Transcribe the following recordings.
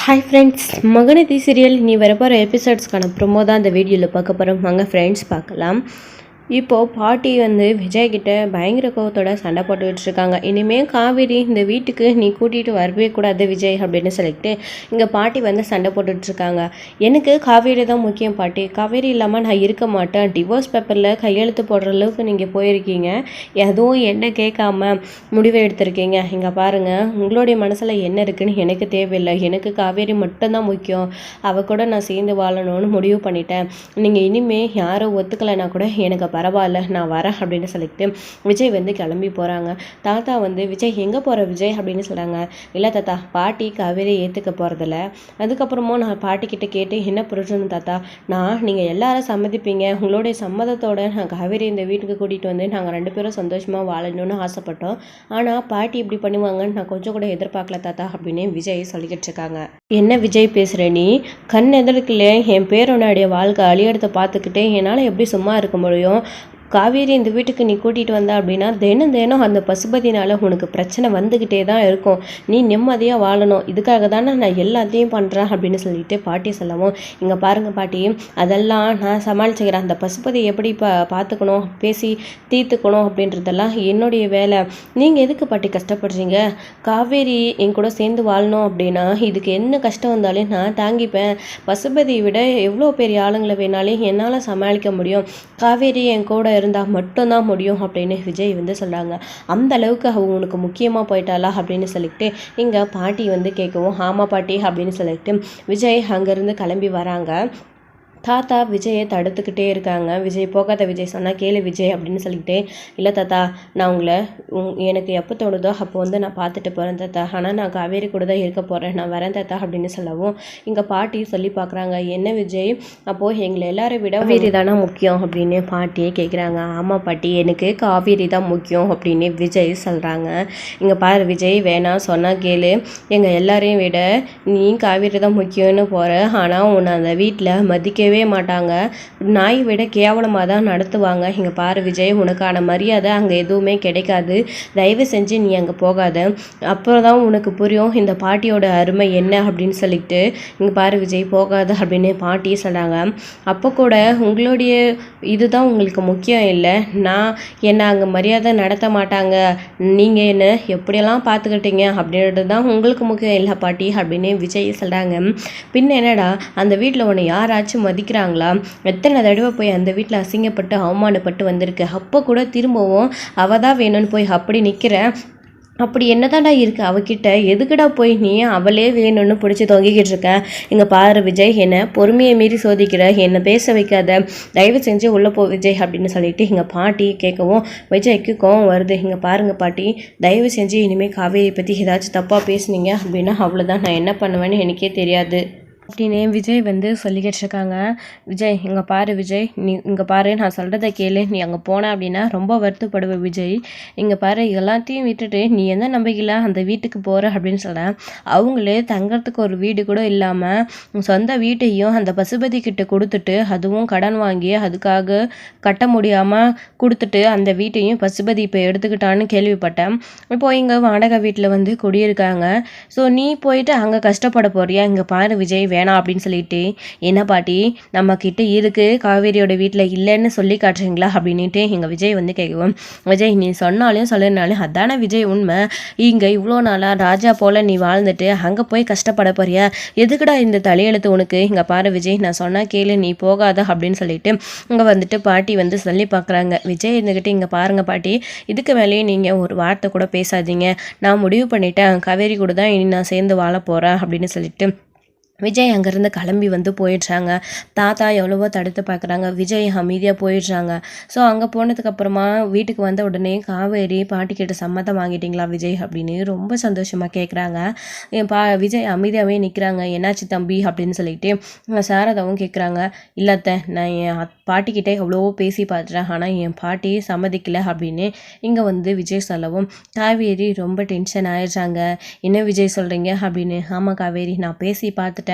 Hi friends, Mahanadi serial நீ வரப்போகிற எபிசோட்ஸ்க்கான promo தான் இந்த வீடியோவில் பார்க்க போகிறோம். வாங்க ஃப்ரெண்ட்ஸ் பார்க்கலாம். இப்போது பாட்டி விஜய்கிட்ட பயங்கர கோவத்தோட சண்டை போட்டுக்கிட்டு இருக்காங்க. இனிமேல் காவேரி இந்த வீட்டுக்கு நீ கூட்டிகிட்டு வரவே கூடாது விஜய் அப்படின்னு சொல்லிட்டு இங்கே பாட்டி சண்டை போட்டுட்ருக்காங்க. எனக்கு காவேரி தான் முக்கியம் பாட்டி, காவேரி இல்லாமல் நான் இருக்க மாட்டேன். டிவோர்ஸ் பேப்பரில் கையெழுத்து போடுற அளவுக்கு நீங்கள் போயிருக்கீங்க, எதுவும் என்ன கேட்காம முடிவை எடுத்திருக்கீங்க. இங்கே பாருங்கள், உங்களுடைய மனசில் என்ன இருக்குன்னு எனக்கு தேவையில்லை. எனக்கு காவேரி மட்டும்தான் முக்கியம். அவள் கூட நான் சேர்ந்து வாழணும்னு முடிவு பண்ணிட்டேன். நீங்கள் இனிமேல் யாரும் ஒத்துக்கலைன்னா கூட எனக்கு பரவாயில்ல, நான் வரேன் அப்படின்னு சொல்லிட்டு விஜய் கிளம்பி போகிறாங்க. தாத்தா விஜய் எங்கே போகிற விஜய் அப்படின்னு சொல்கிறாங்க. இல்லை தாத்தா, பாட்டி காவேரி ஏற்றுக்க போகிறதில்ல. அதுக்கப்புறமும் நான் பாட்டிக்கிட்ட கேட்டு என்ன பிரயோஜனம் தாத்தா, நீங்கள் எல்லாரும் சம்மதிப்பீங்க, உங்களுடைய சம்மதத்தோடு நான் காவேரி இந்த வீட்டுக்கு கூட்டிகிட்டு நாங்கள் 2 பேரும் சந்தோஷமாக வாழணும்னு ஆசைப்பட்டோம். ஆனால் பாட்டி இப்படி பண்ணுவாங்கன்னு நான் கொஞ்சம் கூட எதிர்பார்க்கல தாத்தா அப்படின்னு விஜய் சொல்லிக்கிட்டு இருக்காங்க. என்ன விஜய் பேசுகிற நீ? கண் எதிர்க்கல என் பேரோனுடைய வாழ்க்கை அழியறதை பார்த்துக்கிட்டே என்னால் எப்படி சும்மா இருக்க முடியும்? காவேரி இந்த வீட்டுக்கு நீ கூட்டிகிட்டு வந்த அப்படின்னா தினம் அந்த பசுபதினால் உனக்கு பிரச்சனை வந்துக்கிட்டே தான் இருக்கும். நீ நிம்மதியாக வாழணும், இதுக்காக தானே நான் எல்லாத்தையும் பண்ணுறேன் அப்படின்னு சொல்லிட்டு பாட்டி சொல்லவும், இங்கே பாருங்கள் பாட்டி, அதெல்லாம் நான் சமாளிச்சுக்கிறேன். அந்த பசுபதி எப்படி பார்த்துக்கணும், பேசி தீர்த்துக்கணும் அப்படின்றதெல்லாம் என்னுடைய வேலை. நீங்கள் எதுக்கு பாட்டி கஷ்டப்படுறீங்க? காவேரி என் கூட சேர்ந்து வாழணும் அப்படின்னா இதுக்கு என்ன கஷ்டம் வந்தாலும் நான் தாங்கிப்பேன். பசுபதியை விட எவ்வளோ பெரிய ஆளுங்களை வேணாலும் என்னால் சமாளிக்க முடியும். காவேரி என் கூட இருந்தால் மட்டும்தான் முடியும் அப்படின்னு விஜய் சொல்கிறாங்க. அந்த அளவுக்கு அவங்க உனக்கு முக்கியமாக போயிட்டாளா அப்படின்னு சொல்லிட்டு இங்கே பாட்டி கேட்கவும், ஆமாம் பாட்டி அப்படின்னு சொல்லிட்டு விஜய் அங்கேருந்து கிளம்பி வராங்க. தாத்தா விஜயை தடுத்துக்கிட்டே இருக்காங்க. விஜய் போகாத, விஜய் சொன்னால் கேளு விஜய் அப்படின்னு சொல்லிக்கிட்டே, இல்லை தாத்தா, நான் உங்களை எனக்கு எப்போ தோணுதோ அப்போ நான் பார்த்துட்டு போகிறேன் தாத்தா, ஆனால் நான் காவேரி கூட தான் இருக்க போகிறேன், நான் வரேன் தாத்தா அப்படின்னு சொல்லவும் இங்கே பாட்டி சொல்லி பார்க்குறாங்க. என்ன விஜய், அப்போது எங்களை எல்லாரும் விட காவேரி தானே முக்கியம் அப்படின்னு பாட்டியே கேட்குறாங்க. ஆமாம் பாட்டி, எனக்கு காவேரி தான் முக்கியம் அப்படின்னு விஜய் சொல்கிறாங்க. இங்கே பாரு விஜய், வேணாம் சொன்னால் கேளு, எங்கள் எல்லாரையும் விட நீ காவேரி தான் முக்கியம்னு போகிற, ஆனால் உன்னை அந்த வீட்டில் மதிக்கவே மாட்டாங்க, நாய் விட கேவலமாக தான் நடத்துவாங்க. இங்கே பாரு விஜய், உனக்கான மரியாதை அங்கே எதுவுமே கிடைக்காது, தயவு செஞ்சு நீ அங்கே போகாத, அப்புறம் தான் உனக்கு புரியும் இந்த பாட்டியோட அருமை என்ன அப்படின்னு சொல்லிட்டு. இங்கே பாரு விஜய், போகாத அப்படின்னு பாட்டி சொல்கிறாங்க. அப்போ கூட உங்களுடைய இதுதான் உங்களுக்கு முக்கியம் இல்லை, நான் என்னை அங்கே மரியாதை நடத்த மாட்டாங்க, நீங்கள் என்ன எப்படியெல்லாம் பார்த்துக்கிட்டீங்க அப்படின்றது தான் உங்களுக்கு முக்கியம் இல்லை பாட்டி அப்படின்னு விஜய் சொல்கிறாங்க. பின்ன என்னடா, அந்த வீட்டில் ஒன்று யாராச்சும் மதிக்கிறாங்களா? எத்தனை தடவை போய் அந்த வீட்டில் அசிங்கப்பட்டு அவமானப்பட்டு வந்திருக்கு, அப்போ கூட திரும்பவும் அவள் தான் வேணும்னு போய் அப்படி நிற்கிற. அப்படி என்னதான்டா இருக்குது அவகிட்ட, எதுக்குடா போய் நீ அவளே வேணும்னு பிடிச்சி தொங்கிக்கிட்டு இருக்க? இங்கே பாரு விஜய், என்னை பொறுமையை மீறி சோதிக்கிற, என்னை பேச வைக்காத, தயவு செஞ்சு உள்ளே போ விஜய் அப்படின்னு சொல்லிட்டு இங்கே பாட்டி கேட்கவும் விஜய்க்கு கோவம் வருது. இங்கே பாருங்கள் பாட்டி, தயவு செஞ்சு இனிமேல் காவேரி பற்றி ஏதாச்சும் தப்பாக பேசுனீங்க அப்படின்னா அவ்வளோதான், நான் என்ன பண்ணுவேன்னு எனக்கே தெரியாது அப்படின்னு விஜய் சொல்லிக்கிட்டு இருக்காங்க. விஜய், இங்கே பாரு விஜய், நீ இங்கே பாரு, நான் சொல்கிறத கேளு, நீ அங்கே போன அப்படின்னா ரொம்ப வருத்தப்படுவ விஜய். இங்கே பாரு, எல்லாத்தையும் விட்டுட்டு நீ எந்த நம்பிக்கையில் அந்த வீட்டுக்கு போகிற அப்படின்னு சொல்கிறேன். அவங்களே தங்கறதுக்கு ஒரு வீடு கூட இல்லாமல் சொந்த வீட்டையும் அந்த பசுபதி கிட்ட கொடுத்துட்டு, அதுவும் கடன் வாங்கி அதுக்காக கட்ட முடியாமல் கொடுத்துட்டு அந்த வீட்டையும் பசுபதி இப்போ எடுத்துக்கிட்டான்னு கேள்விப்பட்டேன். இப்போ இங்கே வாடகை வீட்டில் குடியிருக்காங்க. ஸோ நீ போயிட்டு அங்கே கஷ்டப்பட போறியா? இங்கே பாரு விஜய், வேணாம் அப்படின்னு சொல்லிட்டு, என்ன பாட்டி, நம்ம கிட்ட இருக்கு, காவேரியோட வீட்டில் இல்லைன்னு சொல்லி காட்டுறீங்களா அப்படின்ட்டு எங்கள் விஜய் கேட்குவோம். விஜய், நீ சொன்னாலும் சொல்லினாலும் அதானே விஜய் உண்மை. இங்கே இவ்வளோ நாளாக ராஜா போல் நீ வாழ்ந்துட்டு அங்கே போய் கஷ்டப்பட போறியா? எதுக்குடா இந்த தலையெழுத்து உனக்கு? இங்கே பாரு விஜய், நான் சொன்னால் கேளு, நீ போகாத அப்படின்னு சொல்லிட்டு இங்கே பாட்டி சொல்லி பார்க்குறாங்க. விஜய் இருந்துக்கிட்டு, இங்கே பாருங்கள் பாட்டி, இதுக்கு மேலேயே நீங்கள் ஒரு வார்த்தை கூட பேசாதீங்க, நான் முடிவு பண்ணிட்டேன், காவேரி கூட தான் இனி நான் சேர்ந்து வாழ போகிறேன் அப்படின்னு சொல்லிட்டு விஜய் அங்கேருந்து கிளம்பி போயிடுறாங்க. தாத்தா எவ்வளவோ தடுத்து பார்க்குறாங்க, விஜய் அமைதியாக போயிடுறாங்க. ஸோ அங்கே போனதுக்கப்புறமா வீட்டுக்கு வந்த உடனே காவேரி பாட்டிக்கிட்ட சம்மதம் வாங்கிட்டீங்களா விஜய் அப்படின்னு ரொம்ப சந்தோஷமாக கேட்குறாங்க. விஜய் அமைதியாகவே நிற்கிறாங்க. என்னாச்சு தம்பி அப்படின்னு சொல்லிட்டு சாரதாவும் கேட்குறாங்க. இல்லத்த, நான் என் பாட்டிக்கிட்ட எவ்வளவோ பேசி பார்த்துட்டேன், ஆனால் என் பாட்டி சம்மதிக்கலை அப்படின்னு இங்கே விஜய் சொல்லவும் காவேரி ரொம்ப டென்ஷன் ஆயிடுறாங்க. என்ன விஜய் சொல்கிறீங்க அப்படின்னு. ஆமாம் காவேரி, நான் பேசி பார்த்துட்டேன்,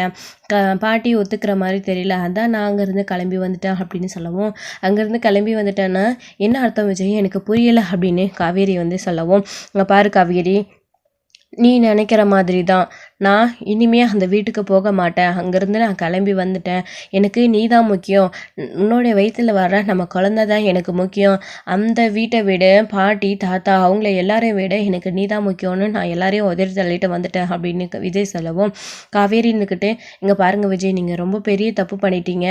பாட்டி ஒத்துக்கிற மாதிரி தெரியல, அதான் நான் அங்கேருந்து கிளம்பி வந்துட்டேன் அப்படின்னு சொல்லவும், அங்கேருந்து கிளம்பி வந்துட்டேன்னா என்ன அர்த்தம் விஜய், எனக்கு புரியலை அப்படின்னு காவேரி சொல்லவும், பாரு காவேரி, நீ நினைக்கிற மாதிரி தான். நான் இனிமே அந்த வீட்டுக்கு போக மாட்டேன். அங்கேருந்து நான் கிளம்பி வந்துட்டேன். எனக்கு நீ தான் முக்கியம். உன்னுடைய வயித்துல வர நம்ம குழந்த தான் எனக்கு முக்கியம். அந்த வீட்டை விட பாட்டி, தாத்தா அவங்கள எல்லாரையும் விட எனக்கு நீ தான் முக்கியம்னு நான் எல்லாரையும் உதறி தள்ளிட்டு வந்துட்டேன் அப்படின்னு விஜய் சொல்லவும், காவேரி இருந்துக்கிட்டு, இங்கே பாருங்கள் விஜய், நீங்கள் ரொம்ப பெரிய தப்பு பண்ணிட்டீங்க.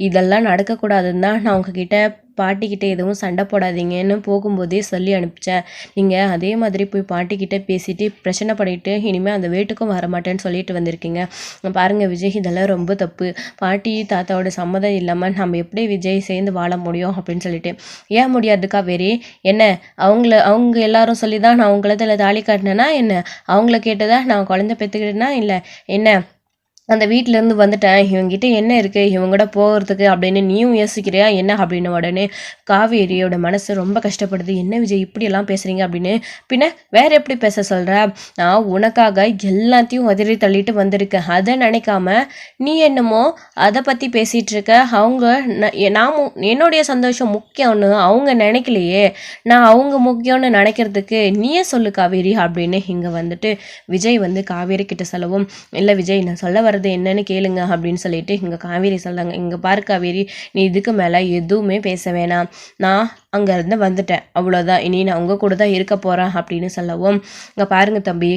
இதெல்லாம் நடக்கக்கூடாதுன்னு தான் நான் உங்ககிட்ட பாட்டிக்கிட்ட எதுவும் சண்டை போடாதீங்கன்னு போகும்போதே சொல்லி அனுப்பிச்சேன். நீங்கள் அதே மாதிரி போய் பாட்டிக்கிட்ட பேசிட்டு பிரச்சனை பண்ணிட்டு இனிமேல் அந்த வீட்டுக்கும் வரமாட்டேன்னு சொல்லிட்டு வந்திருக்கீங்க. பாருங்கள் விஜய், இதெல்லாம் ரொம்ப தப்பு. பாட்டி தாத்தாவோட சம்மதம் இல்லாமல் நம்ம எப்படி விஜய் சேர்ந்து வாழ முடியும் அப்படின்னு சொல்லிட்டு. ஏன் முடியாது காவேரி? என்ன அவங்க எல்லாரும் சொல்லி தான் நான் உங்களதில் தாலி காட்டினேன்னா என்ன? அவங்கள கேட்டதா நான் குழந்தை பெற்றுக்கிட்டேன்னா இல்லை என்ன? அந்த வீட்டிலேருந்து வந்துட்டேன், இவங்ககிட்ட என்ன இருக்குது இவங்க கூட போகிறதுக்கு அப்படின்னு நீயும் யோசிக்கிறியா என்ன அப்படின்னு உடனே காவேரியோட மனசு ரொம்ப கஷ்டப்படுது. என்ன விஜய் இப்படியெல்லாம் பேசுகிறீங்க அப்படின்னு. பின்ன வேற எப்படி பேச சொல்கிற? நான் உனக்காக எல்லாத்தையும் உதறி தள்ளிட்டு வந்திருக்கேன். அதை நினைக்காம நீ என்னமோ அதை பற்றி பேசிகிட்டு இருக்க. அவங்க என்னுடைய சந்தோஷம் முக்கியம்னு அவங்க நினைக்கலையே, நான் அவங்க முக்கியம்னு நினைக்கிறதுக்கு நீயே சொல்லு காவேரி அப்படின்னு இங்கே வந்துட்டு விஜய் வந்து காவேரி கிட்ட சொல்லவும், இல்லை விஜய் நான் சொல்ல வர என்னன்னு கேளுங்க அப்படின்னு சொல்லிட்டு இங்க காவேரி சொல்றாங்க. இங்க பாரு காவேரி, நீ இதுக்கு மேல எதுவுமே பேச வேணாம். நான் அங்க இருந்து வந்துட்டேன், அவ்வளவுதான். இனி நான் உங்க கூட தான் இருக்க போறேன் அப்படின்னு சொல்லவும், இங்க பாருங்க தம்பி,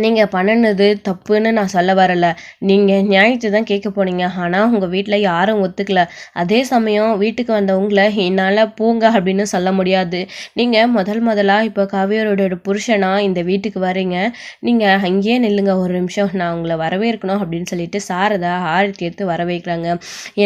நீங்கள் பண்ணினது தப்புன்னு நான் சொல்ல வரலை. நீங்கள் நியாயத்தை தான் கேட்க போனீங்க. ஆனால் உங்கள் வீட்டில் யாரும் ஒத்துக்கல. அதே சமயம் வீட்டுக்கு வந்தவங்கள என்னால் போங்க அப்படின்னு சொல்ல முடியாது. நீங்கள் முதலாக இப்போ காவேரியோட புருஷனாக இந்த வீட்டுக்கு வரீங்க. நீங்கள் அங்கேயே நில்லுங்க ஒரு நிமிஷம், நான் உங்களை வரவேற்கணும் அப்படின்னு சொல்லிட்டு சாரதா ஆரத்தி எடுத்து வரவேற்கிறாங்க.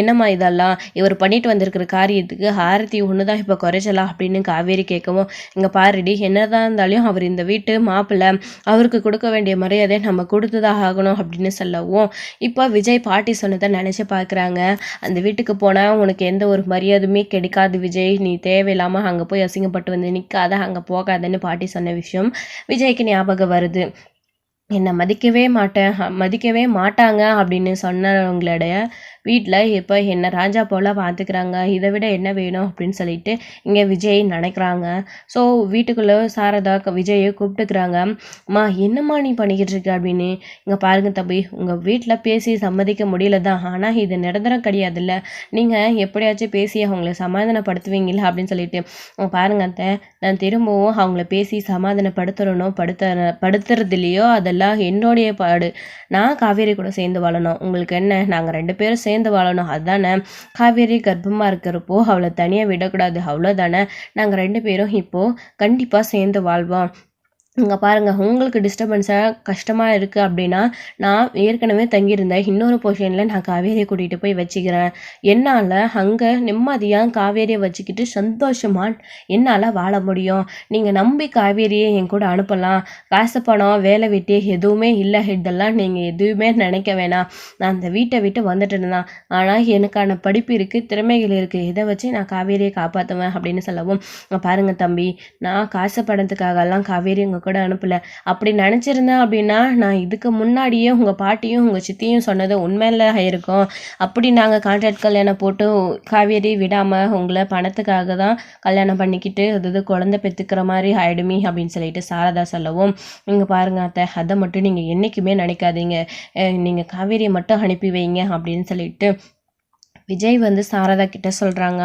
என்னம்மா இதெல்லாம்? இவர் பண்ணிட்டு வந்திருக்கிற காரியத்துக்கு ஆரத்தி ஒன்று தான் இப்போ குறைச்சலாம் அப்படின்னு காவேரி கேட்கவும், இங்கே பாருடி, என்னதான் இருந்தாலும் அவர் இந்த வீட்டு மாப்பிள்ளை, அவருக்கு கொடுக்க வேண்டிய மரியாதை நம்ம கொடுத்துதான் ஆகணும் அப்படின்னு சொல்லவும், இப்போ விஜய் பாட்டி சொன்னதை நினச்சி பார்க்குறாங்க. அந்த வீட்டுக்கு போனால் உனக்கு எந்த ஒரு மரியாதையுமே கிடைக்காது விஜய், நீ தேவையில்லாமல் அங்கே போய் அசிங்கப்பட்டு வந்து நிற்காத, அங்கே போகாதன்னு பாட்டி சொன்ன விஷயம் விஜய்க்கு ஞாபகம் வருது. என்னை மதிக்கவே மாட்டாங்க அப்படின்னு சொன்னவங்களோட வீட்டில் இப்போ என்ன ராஜா போல் பார்த்துக்கிறாங்க. இதை விட என்ன வேணும் அப்படின்னு சொல்லிட்டு இங்கே விஜய் நினைக்கிறாங்க. ஸோ வீட்டுக்குள்ளே சாரதா விஜயை கூப்பிட்டுக்கிறாங்க. அம்மா என்னம்மா நீ பண்ணிக்கிட்டு இருக்க அப்படின்னு. இங்கே பாருங்க தம்பி, உங்கள் வீட்டில் பேசி சம்மதிக்க முடியல தான், ஆனால் இது நிரந்தரம் கிடையாதுல்ல. நீங்கள் எப்படியாச்சும் பேசி அவங்கள சமாதானப்படுத்துவீங்களா அப்படின்னு சொல்லிட்டு, பாருங்க அத்தை, நான் திரும்பவும் அவங்கள பேசி சமாதானப்படுத்துறனோ படுத்துறதுலையோ அதெல்லாம் என்னுடைய பாடு. நான் காவேரி கூட சேர்ந்து வாழணும். உங்களுக்கு என்ன, நாங்கள் 2 பேரும் சேர்ந்து வாழணும் அதுதானே. காவேரி கர்ப்பமாக இருக்கிறப்போ அவளை தனியாக விடக்கூடாது, அவ்வளோதானே. நாங்கள் 2 பேரும் இப்போது கண்டிப்பாக சேர்ந்து வாழ்வோம். இங்கே பாருங்கள், உங்களுக்கு டிஸ்டர்பன்ஸாக கஷ்டமாக இருக்குது அப்படின்னா நான் ஏற்கனவே தங்கியிருந்தேன் இன்னொரு போர்ஷனில் நான் காவேரியை கூட்டிகிட்டு போய் வச்சுக்கிறேன். என்னால் அங்கே நிம்மதியாக காவேரியை வச்சுக்கிட்டு சந்தோஷமாக என்னால் வாழ முடியும். நீங்கள் நம்பி காவேரியை என் கூட அனுப்பலாம். காசு பணம் வேலை வெட்டி எதுவுமே இல்லை, இதெல்லாம் நீங்கள் எதுவுமே நினைக்க வேணாம். நான் அந்த வீட்டை விட்டு வந்துட்டு தான், ஆனால் எனக்கான படிப்பு இருக்குது, திறமைகள் இருக்குது, இதை வச்சு நான் காவேரியை காப்பாற்றுவேன் அப்படின்னு சொல்லவும், பாருங்கள் தம்பி, நான் காசு பணத்துக்காகலாம் காவேரி உங்கள் கூட அனுப்பல. அப்படி நினச்சிருந்தேன் அப்படின்னா நான் இதுக்கு முன்னாடியே உங்கள் பாட்டியும் உங்கள் சித்தியும் சொன்னது உண்மையில ஆயிருக்கும். அப்படி நாங்கள் கான்ட்ராக்ட் கல்யாணம் போட்டு காவேரி விடாமல் உங்களை பணத்துக்காக தான் கல்யாணம் பண்ணிக்கிட்டு அது குழந்தை பெற்றுக்கிற மாதிரி ஆயிடுமே அப்படின்னு சொல்லிட்டு சாரதா சொல்லவும், நீங்கள் பாருங்க அத்தை, அதை மட்டும் நீங்கள் என்றைக்குமே நினைக்காதீங்க, நீங்கள் காவேரியை மட்டும் அனுப்பி வைங்க அப்படின்னு சொல்லிட்டு விஜய் வந்து சாரதா கிட்ட சொல்கிறாங்க.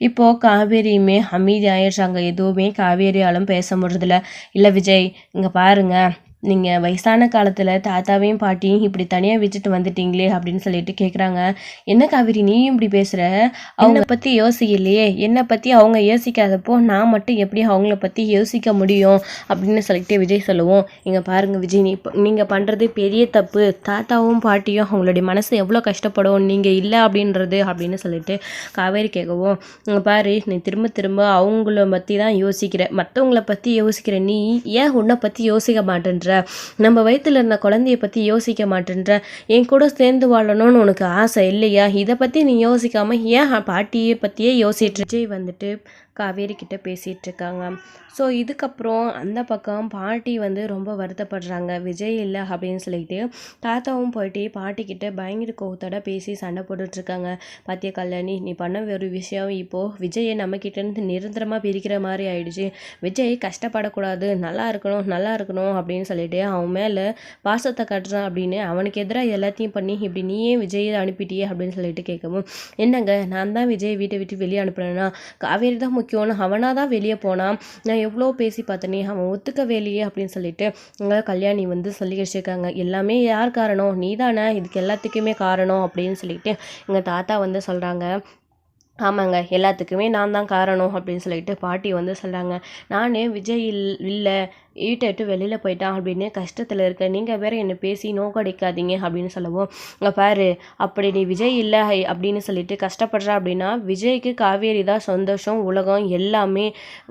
இப்போது காவேரியுமே அமைதி ஆயிடுறாங்க. எதுவுமே காவேரியாலும் பேச முடியறதில்ல. இல்லை விஜய், இங்கே பாருங்கள், நீங்கள் வயசான காலத்தில் தாத்தாவையும் பாட்டியும் இப்படி தனியாக விட்டுட்டு வந்துட்டீங்களே அப்படின்னு சொல்லிட்டு கேட்குறாங்க. என்ன காவேரி நீயும் இப்படி பேசுகிற? அவங்கள பற்றி யோசிக்கலையே, என்னை பற்றி அவங்க யோசிக்காதப்போ நான் மட்டும் எப்படி அவங்கள பற்றி யோசிக்க முடியும் அப்படின்னு சொல்லிட்டு விஜய் சொல்லுவோம். இங்கே பாருங்கள் விஜய், நீங்கள் பண்ணுறது பெரிய தப்பு. தாத்தாவும் பாட்டியும் அவங்களுடைய மனசு எவ்வளோ கஷ்டப்படும் நீங்கள் இல்லை அப்படின்றது அப்படின்னு சொல்லிட்டு காவேரி கேட்கவும், இங்கே பாரு, நீ திரும்ப அவங்கள பற்றி தான் யோசிக்கிற, மற்றவங்கள பற்றி யோசிக்கிற, நீ ஏன் உன்னை பற்றி யோசிக்க மாட்டேன்ற, நம்ம வயிற்றுல இருந்த குழந்தைய பற்றி யோசிக்க மாட்டேன்ற, என் கூட சேர்ந்து வாழணும்னு உனக்கு ஆசை இல்லையா? இதை பற்றி நீ யோசிக்காமல் ஏன் பாட்டியை பற்றியே யோசிட்டு வந்துட்டு காவேரி கிட்ட பேசிகிட்டு இருக்காங்க. ஸோ இதுக்கப்புறம் அந்த பக்கம் பாட்டி வந்து ரொம்ப வருத்தப்படுறாங்க. விஜய் இல்லை அப்படின்னு சொல்லிட்டு தாத்தாவும் போயிட்டு பாட்டிக்கிட்ட பயங்கர கோவத்தோட பேசி சண்டை போட்டுட்ருக்காங்க. பாத்தியா கல்யாணி, நீ பண்ண ஒரு விஷயம் இப்போது விஜயை நம்மக்கிட்டேருந்து நிரந்தரமாக பிரிக்கிற மாதிரி ஆயிடுச்சு. விஜய் கஷ்டப்படக்கூடாது, நல்லா இருக்கணும் அப்படின்னு சொல்லிட்டு அவன் மேலே பாசத்தை கட்டுறான் அப்படின்னு அவனுக்கு எதிராக எல்லாத்தையும் பண்ணி இப்படி நீயே விஜயை அனுப்பிட்டியே அப்படின்னு சொல்லிட்டு கேட்கவும், என்னங்க நான் தான் விஜய் வீட்டை விட்டு வெளியே அனுப்புனேன்னா காவேரி தான் முக்கியம்னு அவனாக தான் வெளியே போனான். நான் எவ்வளோ பேசி பார்த்தனே, அவன் ஒத்துக்கவே இல்லையே அப்படின்னு சொல்லிட்டு கல்யாணி வந்து சொல்லி வச்சுருக்காங்க. எல்லாமே யார் காரணம், நீ தானே இதுக்கு எல்லாத்துக்குமே காரணம் அப்படின்னு சொல்லிட்டு எங்கள் தாத்தா வந்து சொல்கிறாங்க. ஆமாங்க, எல்லாத்துக்குமே நான் தான் காரணம் அப்படின்னு சொல்லிட்டு பாட்டி வந்து சொல்கிறாங்க. நான் விஜய் இல்லை வீட்டை விட்டு வெளியில் போயிட்டான் அப்படின்னு கஷ்டத்தில் இருக்க, நீங்கள் வேற என்னை பேசி நோக்கடிக்காதீங்க அப்படின்னு சொல்லவும், பாரு அப்படி நீ விஜய் இல்லை அப்படின்னு சொல்லிட்டு கஷ்டப்படுற அப்படின்னா விஜய்க்கு காவேரி தான் சந்தோஷம், உலகம் எல்லாமே.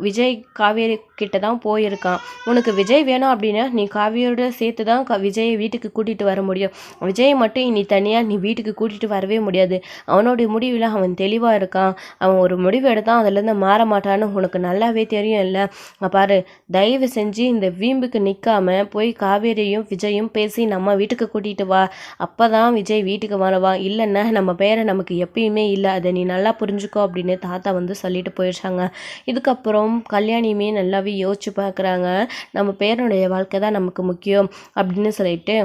விஜய் காவேரி கிட்ட தான் போயிருக்கான். உனக்கு விஜய் வேணும் அப்படின்னா நீ காவேரியோட சேர்த்து தான் விஜயை வீட்டுக்கு கூட்டிகிட்டு வர முடியும். விஜயை மட்டும் நீ தனியாக நீ வீட்டுக்கு கூட்டிகிட்டு வரவே முடியாது. அவனுடைய முடிவில் அவன் தெளிவாக இருக்கான். அவன் ஒரு முடிவு எடுத்தான், அதுலேருந்து மாற மாட்டான்னு உனக்கு நல்லாவே தெரியும் இல்லை. பாரு, தயவு செஞ்சு இந்த வீம்புக்கு நிற்காம போய் காவேரியும் விஜயும் பேசி நம்ம வீட்டுக்கு கூட்டிகிட்டு வா. அப்போ தான் விஜய் வீட்டுக்கு வரவா, இல்லைன்னா நம்ம பேரை நமக்கு எப்பயுமே இல்லை, அதை நீ நல்லா புரிஞ்சுக்கோ அப்படின்னு தாத்தா வந்து சொல்லிட்டு போயிடுச்சாங்க. இதுக்கப்புறம் கல்யாணியுமே நல்லாவே யோசிச்சு பார்க்குறாங்க. நம்ம பேரனுடைய வாழ்க்கை தான் நமக்கு முக்கியம் அப்படின்னு சொல்லிட்டு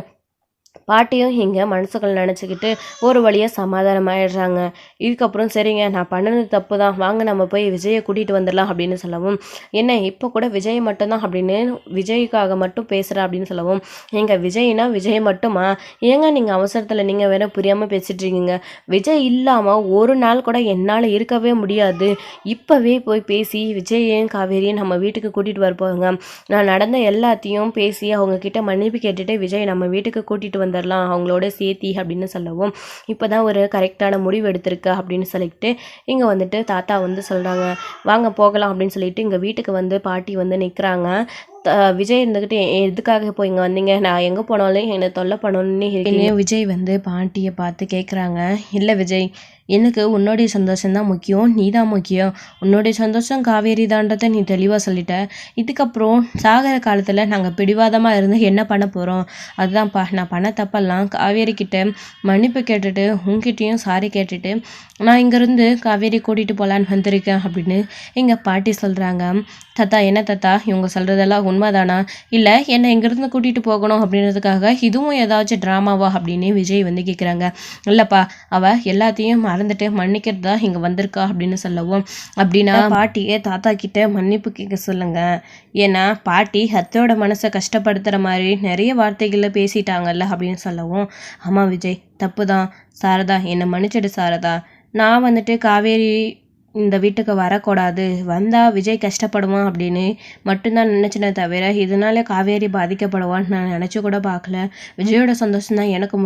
பாட்டியும் இங்கே மனசுக்குள்ள நினச்சிக்கிட்டு ஒரு வழியாக சமாதானம் ஆயிடுறாங்க. இதுக்கப்புறம் சரிங்க, நான் பண்ணது தப்பு தான், வாங்க நம்ம போய் விஜயை கூட்டிகிட்டு வந்துடலாம் அப்படின்னு சொல்லவும், என்ன இப்போ கூட விஜய் மட்டும்தான் அப்படின்னு விஜய்க்காக மட்டும் பேசுகிறேன் அப்படின்னு சொல்லவும், எங்கள் விஜய்னா விஜய் மட்டுமா, ஏங்க நீங்கள் அவசரத்தில் நீங்கள் வேற புரியாமல் பேசிகிட்ருக்கீங்க. விஜய் இல்லாமல் ஒரு நாள் கூட என்னால் இருக்கவே முடியாது. இப்போவே போய் பேசி விஜயையும் காவேரியும் நம்ம வீட்டுக்கு கூட்டிகிட்டு வரப்போங்க. நான் நடந்த எல்லாத்தையும் பேசி அவங்கக்கிட்ட மன்னிப்பு கேட்டுட்டு விஜய் நம்ம வீட்டுக்கு கூட்டிகிட்டு வந்துடலாம் அவங்களோட சேர்த்தி அப்படின்னு சொல்லவும், இப்போ தான் ஒரு கரெக்டான முடிவு எடுத்திருக்க அப்படின்னு சொல்லிட்டு இங்கே வந்துட்டு தாத்தா வந்து சொல்கிறாங்க. வாங்க போகலாம் அப்படின்னு சொல்லிட்டு இங்கே வீட்டுக்கு வந்து பாட்டி வந்து நிற்கிறாங்க. விஜய் இருந்துக்கிட்டு எதுக்காக இப்போ இங்கே வந்தீங்க, நான் எங்கே போனாலும் என்னை தொல்லை பண்ணணும்னு விஜய் வந்து பாட்டியை பார்த்து கேட்குறாங்க. இல்லை விஜய், எனக்கு உன்னுடைய சந்தோஷம்தான் முக்கியம், நீ தான் முக்கியம். உன்னுடைய சந்தோஷம் காவேரி தான்றதை நீ தெளிவாக சொல்லிட்ட. இதுக்கப்புறம் சாகிற காலத்தில் நாங்கள் பிடிவாதமாக இருந்து என்ன பண்ண போகிறோம்? அதுதான்ப்பா, நான் பண்ண தப்பெல்லாம் காவேரி கிட்ட மன்னிப்பு கேட்டுட்டு உங்ககிட்டையும் சாரி கேட்டுட்டு நான் இங்கேருந்து காவேரி கூட்டிகிட்டு போகலான்னு வந்திருக்கேன் அப்படின்னு எங்கள் பாட்டி சொல்கிறாங்க. தாத்தா, என்ன தாத்தா இவங்க சொல்கிறதெல்லாம் உண்மைதானா, இல்லை என்னை இங்கேருந்து கூட்டிகிட்டு போகணும் அப்படின்றதுக்காக இதுவும் ஏதாச்சும் ட்ராமாவா அப்படின்னு விஜய் வந்து கேட்குறாங்க. இல்லைப்பா, அவள் எல்லாத்தையும் மறந்துட்டு மன்னிக்கிறது தான் இங்கே வந்திருக்கா அப்படின்னு சொல்லவும், அப்படின்னா பாட்டியே தாத்தா கிட்ட மன்னிப்பு கேட்க சொல்லுங்க. ஏன்னா பாட்டி அத்தையோட மனசை கஷ்டப்படுத்துகிற மாதிரி நிறைய வார்த்தைகளில் பேசிட்டாங்கல்ல அப்படின்னு சொல்லவும், ஆமாம் விஜய், தப்பு தான். சாரதா, என்னை மன்னிச்சிடு சாரதா. நான் வந்துட்டு காவேரி இந்த வீட்டுக்கு வரக்கூடாது, வந்தால் விஜய் கஷ்டப்படுவான் அப்படின்னு மட்டும்தான் நினச்சினே தவிர இதனால காவேரி பாதிக்கப்படுவான்னு நான் நினச்சி கூட பார்க்கல. விஜயோட சந்தோஷம் தான் எனக்கு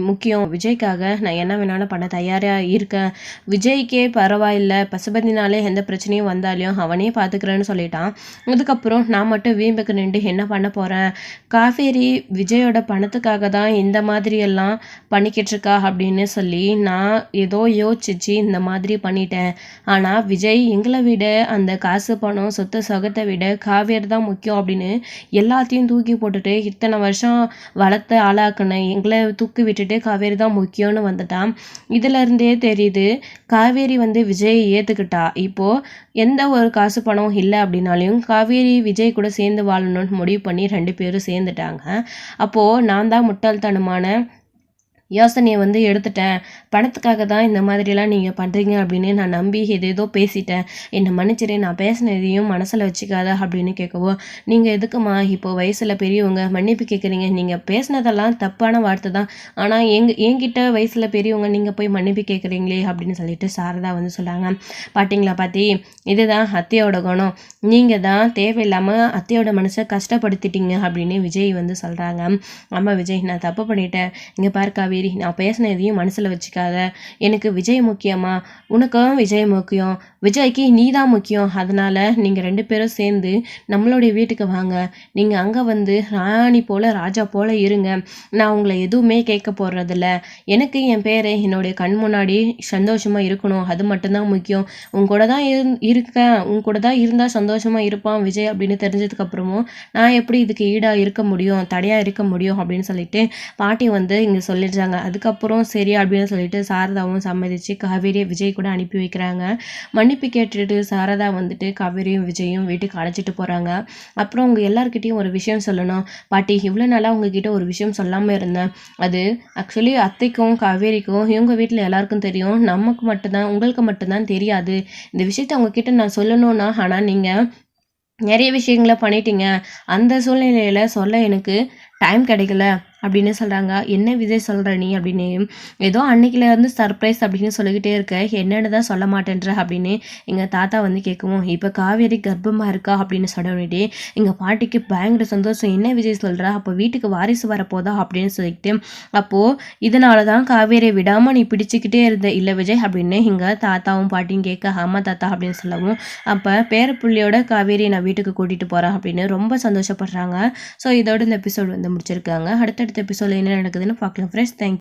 முக்கியம். விஜய்க்காக நான் என்ன வேணாலும் பண்ண தயாராக இருக்கேன். விஜய்க்கே பரவாயில்லை, பசுபதினாலே எந்த பிரச்சனையும் வந்தாலையும் அவனே பார்த்துக்கிறேன்னு சொல்லிட்டான். அதுக்கப்புறம் நான் மட்டும் வீம்புக்கு நின்று என்ன பண்ண போகிறேன்? காவேரி விஜயோட பணத்துக்காக தான் இந்த மாதிரியெல்லாம் பண்ணிக்கிட்டு இருக்கா அப்படின்னு சொல்லி நான் ஏதோ யோசிச்சு இந்த மாதிரி பண்ணிட்டேன். ஆனால் விஜய் எங்களை விட அந்த காசு பணம் சொத்து சொகத்தை விட காவேரி தான் முக்கியம் அப்படின்னு எல்லாத்தையும் தூக்கி போட்டுட்டு இத்தனை வருஷம் வளர்த்து ஆளாக்குன எங்களை தூக்கி விட்டுட்டு காவேரி தான் முக்கியம்னு வந்துட்டான். இதுலேருந்தே தெரியுது காவேரி வந்து விஜயை ஏற்றுக்கிட்டா. இப்போது எந்த ஒரு காசு பணம் இல்லை அப்படின்னாலையும் காவேரி விஜய் கூட சேர்ந்து வாழணும்னு முடிவு பண்ணி 2 பேரும் சேர்ந்துட்டாங்க. அப்போது நான் தான் முட்டாள்தனமான யோசனையை வந்து எடுத்துட்டேன். பணத்துக்காக தான் இந்த மாதிரிலாம் நீங்கள் பண்ணுறீங்க அப்படின்னு நான் நம்பி ஏதேதோ பேசிட்டேன், என்னை மன்னிச்சிரு, நான் பேசினதையும் மனசில் வச்சுக்காத அப்படின்னு கேட்கவோ, நீங்கள் எதுக்குமா இப்போ வயசில் பெரியவங்க மன்னிப்பு கேட்குறீங்க? நீங்கள் பேசினதெல்லாம் தப்பான வார்த்தை தான், ஆனால் என்கிட்ட வயசில் பெரியவங்க நீங்கள் போய் மன்னிப்பு கேட்குறீங்களே அப்படின்னு சொல்லிட்டு சாரதா வந்து சொல்கிறாங்க. பாட்டிங்களா பாட்டி, இதுதான் அத்தையோட குணம், நீங்கள் தான் தேவையில்லாமல் அத்தையோட மனசை கஷ்டப்படுத்திட்டீங்க அப்படின்னு விஜய் வந்து சொல்கிறாங்க. ஆமாம் விஜய், நான் தப்பு பண்ணிட்டேன். இங்கே பாரு காவேரி, நான் பேசினதையும் மனசில் வச்சுக்காத, பேசிடாத, எனக்கு விஜய் முக்கியமா, உனக்கும் விஜய் முக்கியம், விஜய்க்கு நீ தான் முக்கியம், அதனால் நீங்கள் 2 பேரும் சேர்ந்து நம்மளுடைய வீட்டுக்கு வாங்க, நீங்கள் அங்கே வந்து ராணி போல் ராஜா போல் இருங்க, நான் உங்களை எதுவுமே கேட்க போடுறதில்ல, எனக்கு என் பேர் என்னுடைய கண் முன்னாடி சந்தோஷமாக இருக்கணும், அது மட்டும்தான் முக்கியம், உன் கூட தான் இருக்கேன், உன் கூட தான் இருந்தால் சந்தோஷமாக இருப்பான் விஜய் அப்படின்னு தெரிஞ்சதுக்கப்புறமும் நான் எப்படி இதுக்கு ஈடாக இருக்க முடியும், தடையாக இருக்க முடியும் அப்படின்னு சொல்லிட்டு பாட்டி வந்து இங்கே சொல்லிடுறாங்க. அதுக்கப்புறம் சரி அப்படின்னு சொல்லிட்டு சாரதாவும் சம்மதிச்சு காவேரியை விஜய் கூட அனுப்பி வைக்கிறாங்க. மன்னிப்பு கேட்டுட்டு சாரதா வந்துட்டு காவேரியும் விஜயும் வீட்டுக்கு அழைச்சிட்டு போகிறாங்க. அப்புறம் உங்கள் எல்லாருக்கிட்டையும் ஒரு விஷயம் சொல்லணும் பாட்டி, இவ்வளோ நாளாக உங்ககிட்ட ஒரு விஷயம் சொல்லாமல் இருந்தேன், அது ஆக்சுவலி அத்தைக்கும் காவேரிக்கும் இவங்க வீட்டில் எல்லாருக்கும் தெரியும், நமக்கு மட்டும்தான் உங்களுக்கு மட்டும்தான் தெரியாது, இந்த விஷயத்தை உங்ககிட்ட நான் சொல்லணும்னா ஆனால் நீங்கள் நிறைய விஷயங்களை பண்ணிட்டீங்க, அந்த சூழ்நிலையில் சொல்ல எனக்கு டைம் கிடைக்கல அப்படின்னு சொல்கிறாங்க. என்ன விஜய் சொல்கிற நீ அப்படின்னு, ஏதோ அன்னைக்கிலேருந்து சர்ப்ரைஸ் அப்படின்னு சொல்லிக்கிட்டே இருக்க, என்னென்னு தான் சொல்ல மாட்டேன்ற அப்படின்னு எங்கள் தாத்தா வந்து கேட்கவும், இப்போ காவேரி கர்ப்பமாக இருக்கா அப்படின்னு சொல்லிட்டு எங்கள் பாட்டிக்கு பயங்கர சந்தோஷம். என்ன விஜய் சொல்கிறா, அப்போ வீட்டுக்கு வாரிசு வரப்போதா அப்படின்னு சொல்லிட்டு, அப்போது இதனால தான் காவேரியை விடாமல் நீ பிடிச்சிக்கிட்டே இருந்த இல்லை விஜய் அப்படின்னு எங்கள் தாத்தாவும் பாட்டியும் கேட்க, ஆமாம் தாத்தா அப்படின்னு சொல்லவும், அப்போ பேரப்புள்ளியோட காவேரி நான் வீட்டுக்கு கூட்டிகிட்டு போகிறேன் அப்படின்னு ரொம்ப சந்தோஷப்படுறாங்க. ஸோ இதோட இந்த எபிசோட் வந்து முடிச்சிருக்காங்க. அடுத்தடுத்த எபிசோடில் என்ன நடக்குதுன்னு பார்க்கலாம் ஃப்ரெண்ட்ஸ். தேங்க்யூ.